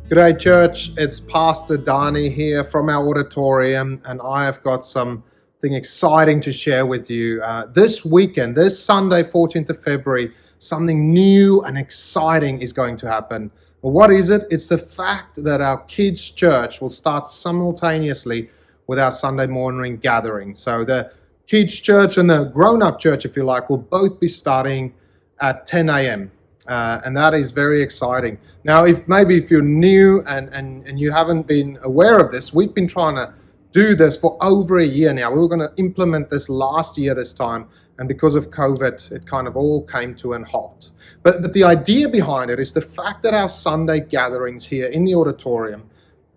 G'day, church. It's Pastor Dani here from our auditorium, and I have got something exciting to share with you. This weekend, this Sunday, 14th of February, something new and exciting is going to happen. Well, what is it? It's the fact that our kids' church will start simultaneously with our Sunday morning gathering. So the kids' church and the grown-up church, if you like, will both be starting at 10 a.m. And that is very exciting. Now, if you're new and you haven't been aware of this, we've been trying to do this for over a year now. We were going to implement this last year this time, and because of COVID, it kind of all came to an halt. But the idea behind it is the fact that our Sunday gatherings here in the auditorium,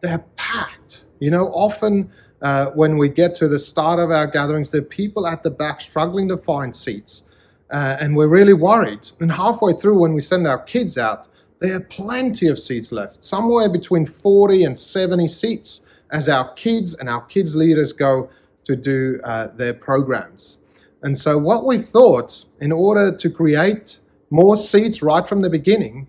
they're packed. You know, often when we get to the start of our gatherings, there are people at the back struggling to find seats. And we're really worried. And halfway through, when we send our kids out, there are plenty of seats left, somewhere between 40 and 70 seats as our kids and our kids' leaders go to do their programs. And so what we've thought, in order to create more seats right from the beginning,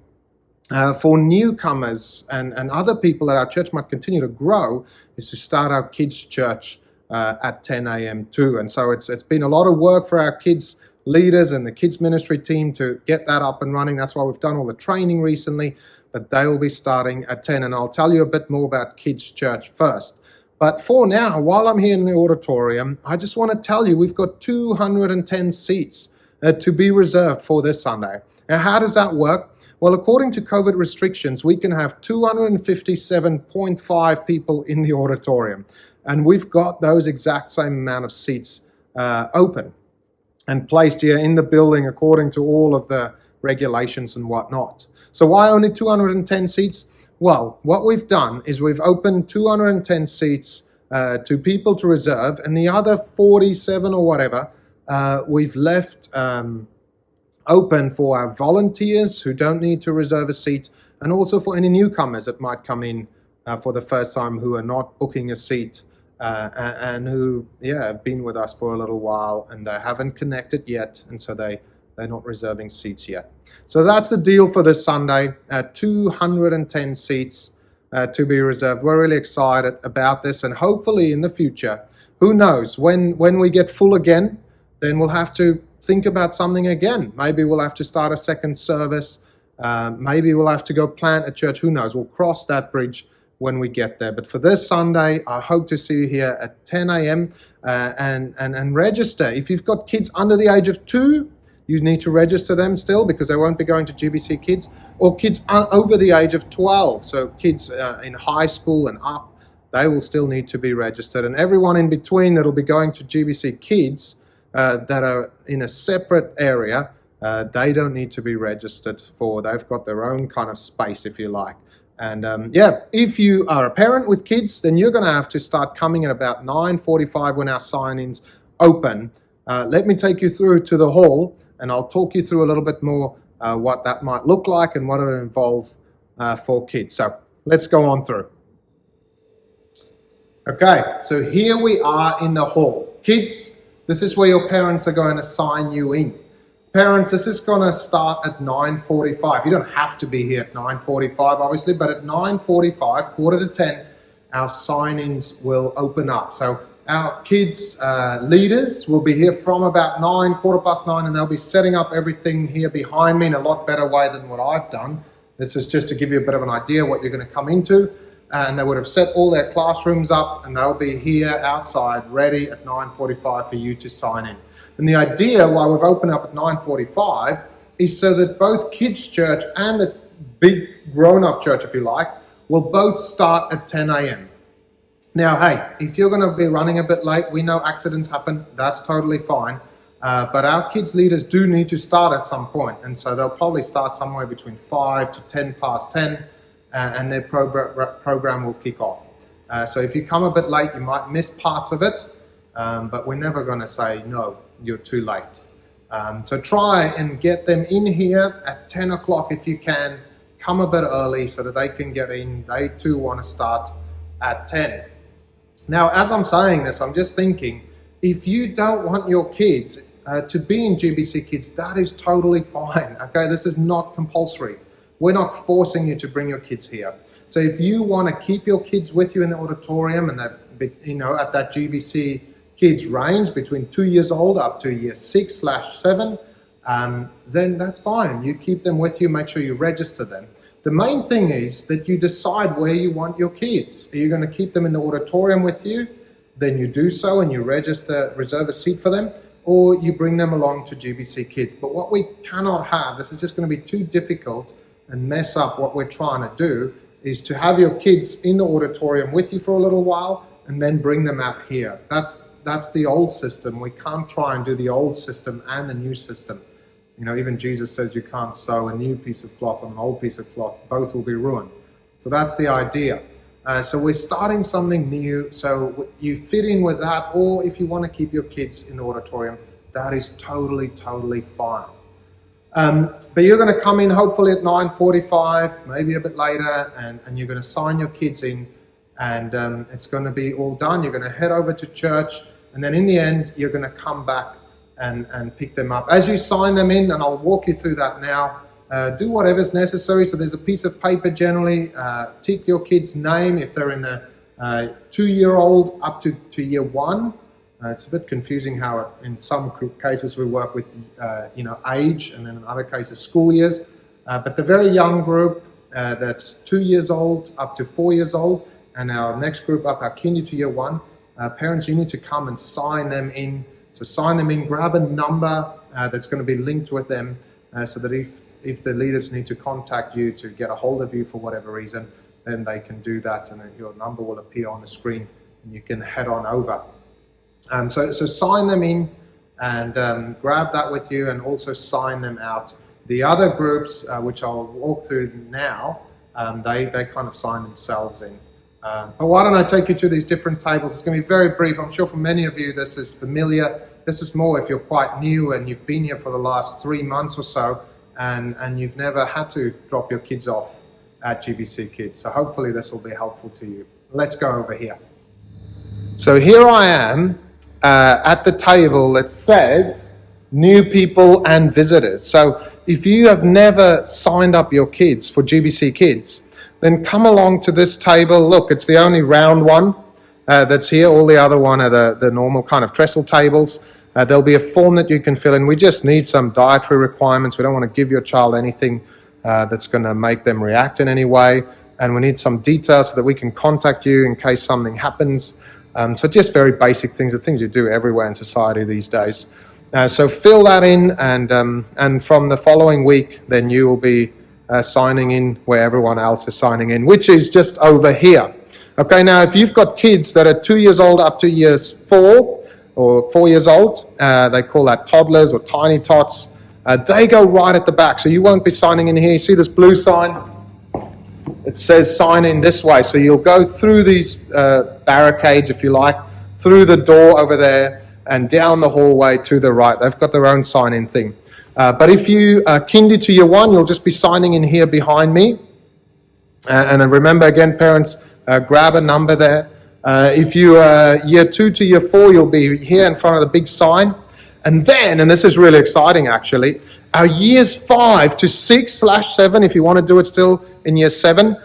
for newcomers and other people that our church might continue to grow, is to start our kids' church at 10 a.m. too. And so it's been a lot of work for our kids' leaders and the kids ministry team to get that up and running. That's why we've done all the training recently, but they will be starting at 10, and I'll tell you a bit more about kids church first. But for now, while I'm here in the auditorium, I just want to tell you we've got 210 seats to be reserved for this Sunday. Now, how does that work? Well, according to COVID restrictions, we can have 257.5 people in the auditorium, and we've got those exact same amount of seats open and placed here in the building according to all of the regulations and whatnot. So why only 210 seats? Well, what we've done is we've opened 210 seats to people to reserve, and the other 47 or whatever we've left open for our volunteers who don't need to reserve a seat, and also for any newcomers that might come in for the first time who are not booking a seat. And who, have been with us for a little while and they haven't connected yet, and so they're not reserving seats yet. So that's the deal for this Sunday, 210 seats to be reserved. We're really excited about this, and hopefully in the future, who knows, when we get full again, then we'll have to think about something again. Maybe we'll have to start a second service. Maybe we'll have to go plant a church. Who knows? We'll cross that bridge when we get there. But for this Sunday, I hope to see you here at 10 a.m. And register. If you've got kids under the age of 2, you need to register them still because they won't be going to GBC Kids, or kids over the age of 12. So kids in high school and up, they will still need to be registered. And everyone in between that'll be going to GBC Kids that are in a separate area, they don't need to be registered for. They've got their own kind of space, if you like. And if you are a parent with kids, then you're going to have to start coming at about 9:45 when our sign-ins open. Let me take you through to the hall, and I'll talk you through a little bit more what that might look like and what it'll involve for kids. So let's go on through. Okay, so here we are in the hall. Kids, this is where your parents are going to sign you in. Parents, this is going to start at 9:45. You don't have to be here at 9:45, obviously, but at 9:45, quarter to 10, our sign-ins will open up. So our kids' leaders will be here from about 9, quarter past 9, and they'll be setting up everything here behind me in a lot better way than what I've done. This is just to give you a bit of an idea what you're going to come into. And they would have set all their classrooms up, and they'll be here outside ready at 9:45 for you to sign in. And the idea why we've opened up at 9:45 is so that both kids' church and the big grown-up church, if you like, will both start at 10 a.m. Now, hey, if you're going to be running a bit late, we know accidents happen. That's totally fine. But our kids' leaders do need to start at some point. And so they'll probably start somewhere between 5 to 10 past 10. And their program will kick off. So if you come a bit late, you might miss parts of it, but we're never going to say, no, you're too late. So try and get them in here at 10 o'clock if you can. Come a bit early so that they can get in. They too want to start at 10. Now, as I'm saying this, I'm just thinking, if you don't want your kids to be in GBC Kids, that is totally fine. Okay, this is not compulsory. We're not forcing you to bring your kids here. So if you want to keep your kids with you in the auditorium and that, at that GBC kids range between 2 years old up to year 6/7, then that's fine. You keep them with you, make sure you register them. The main thing is that you decide where you want your kids. Are you going to keep them in the auditorium with you? Then you do so and you reserve a seat for them, or you bring them along to GBC Kids. But what we cannot have, this is just going to be too difficult and mess up what we're trying to do, is to have your kids in the auditorium with you for a little while and then bring them out here. That's the old system. We can't try and do the old system and the new system. Even Jesus says you can't sew a new piece of cloth on an old piece of cloth. Both will be ruined. So that's the idea. So we're starting something new. So you fit in with that, or if you want to keep your kids in the auditorium, that is totally, totally fine. But you're going to come in hopefully at 9:45, maybe a bit later, and you're going to sign your kids in, and it's going to be all done. You're going to head over to church, and then in the end, you're going to come back and pick them up. As you sign them in, and I'll walk you through that now, do whatever's necessary. So there's a piece of paper generally, tick your kid's name if they're in the 2-year-old up to year 1. It's a bit confusing how in some cases we work with age, and then in other cases school years. But the very young group, that's 2 years old up to 4 years old, and our next group up, our kinder to year 1, parents, you need to come and sign them in. So sign them in, grab a number that's going to be linked with them, so that if the leaders need to contact you to get a hold of you for whatever reason, then they can do that, and then your number will appear on the screen and you can head on over. So sign them in and grab that with you, and also sign them out. The other groups, which I'll walk through now, they kind of sign themselves in. But why don't I take you to these different tables? It's going to be very brief. I'm sure for many of you this is familiar. This is more if you're quite new and you've been here for the last 3 months or so, and you've never had to drop your kids off at GBC Kids. So hopefully this will be helpful to you. Let's go over here. So here I am at the table that says new people and visitors. So if you have never signed up your kids for GBC Kids, then come along to this table. Look, it's the only round one that's here. All the other one are the normal kind of trestle tables. There'll be a form that you can fill in. We just need some dietary requirements. We don't want to give your child anything that's going to make them react in any way. And we need some details so that we can contact you in case something happens. So just very basic things, the things you do everywhere in society these days. So fill that in, and from the following week, then you will be signing in where everyone else is signing in, which is just over here. Okay, now if you've got kids that are 2 years old up to years 4 or 4 years old, they call that toddlers or tiny tots, they go right at the back. So you won't be signing in here. You see this blue sign? It says sign in this way. So you'll go through these barricades, if you like, through the door over there and down the hallway to the right. They've got their own sign-in thing. But if you are kinder to year 1, you'll just be signing in here behind me. And then remember again, parents, grab a number there. If you are year 2 to year 4, you'll be here in front of the big sign. And then, and this is really exciting actually, our years 5 to 6/7, if you want to do it still in year 7,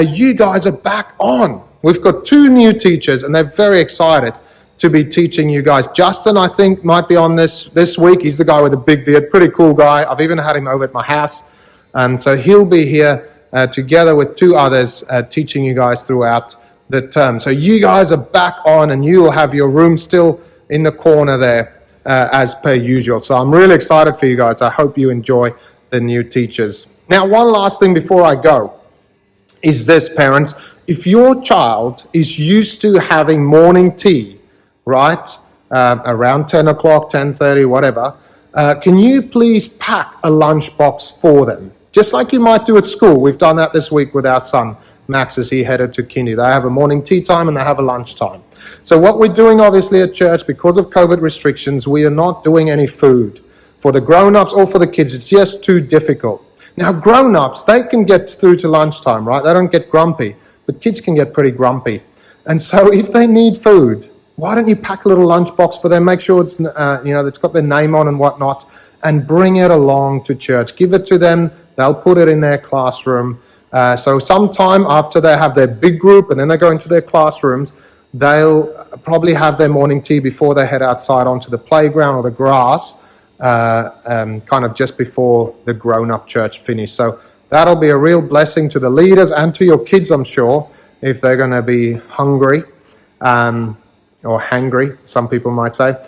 you guys are back on. We've got 2 new teachers and they're very excited to be teaching you guys. Justin, I think, might be on this week. He's the guy with the big beard, pretty cool guy. I've even had him over at my house. So he'll be here together with 2 others teaching you guys throughout the term. So you guys are back on, and you will have your room still in the corner there as per usual. So I'm really excited for you guys. I hope you enjoy the new teachers. Now, one last thing before I go is this, parents. If your child is used to having morning tea, right, around 10 o'clock, 10:30, whatever, can you please pack a lunchbox for them? Just like you might do at school. We've done that this week with our son, Max, as he headed to kindy. They have a morning tea time and they have a lunch time. So what we're doing, obviously, at church, because of COVID restrictions, we are not doing any food for the grown-ups or for the kids. It's just too difficult. Now, grown-ups, they can get through to lunchtime, right? They don't get grumpy, but kids can get pretty grumpy. And so if they need food, why don't you pack a little lunchbox for them? Make sure it's, it's got their name on and whatnot, and bring it along to church. Give it to them. They'll put it in their classroom. So sometime after they have their big group and then they go into their classrooms, they'll probably have their morning tea before they head outside onto the playground or the grass, kind of just before the grown-up church finish. So that'll be a real blessing to the leaders and to your kids, I'm sure, if they're going to be hungry or hangry, some people might say.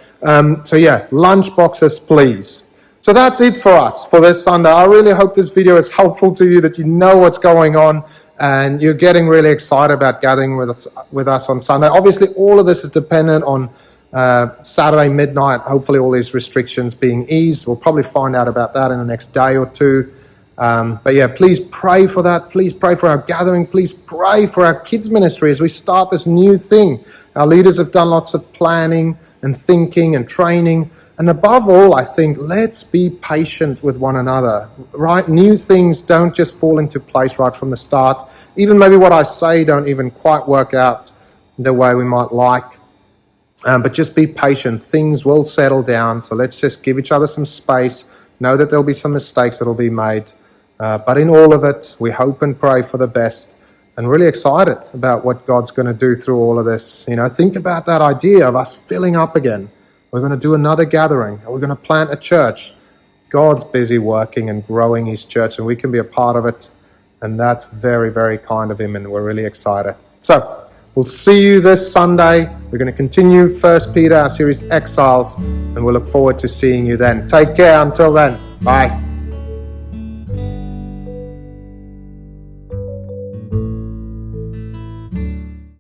So yeah, lunch boxes, please. So that's it for us for this Sunday. I really hope this video is helpful to you, that you know what's going on and you're getting really excited about gathering with us on Sunday. Obviously, all of this is dependent on Saturday midnight, hopefully all these restrictions being eased. We'll probably find out about that in the next day or two. But yeah, please pray for that. Please pray for our gathering. Please pray for our kids ministry as we start this new thing. Our leaders have done lots of planning and thinking and training. And above all, I think, let's be patient with one another, right? New things don't just fall into place right from the start. Even maybe what I say don't even quite work out the way we might like. But just be patient. Things will settle down. So let's just give each other some space. Know that there'll be some mistakes that'll be made. But in all of it, we hope and pray for the best and really excited about what God's going to do through all of this. You know, think about that idea of us filling up again. We're going to do another gathering. We're going to plant a church. God's busy working and growing his church, and we can be a part of it. And that's very, very kind of him, and we're really excited. So we'll see you this Sunday. We're going to continue 1 Peter, our series Exiles, and we'll look forward to seeing you then. Take care until then. Bye.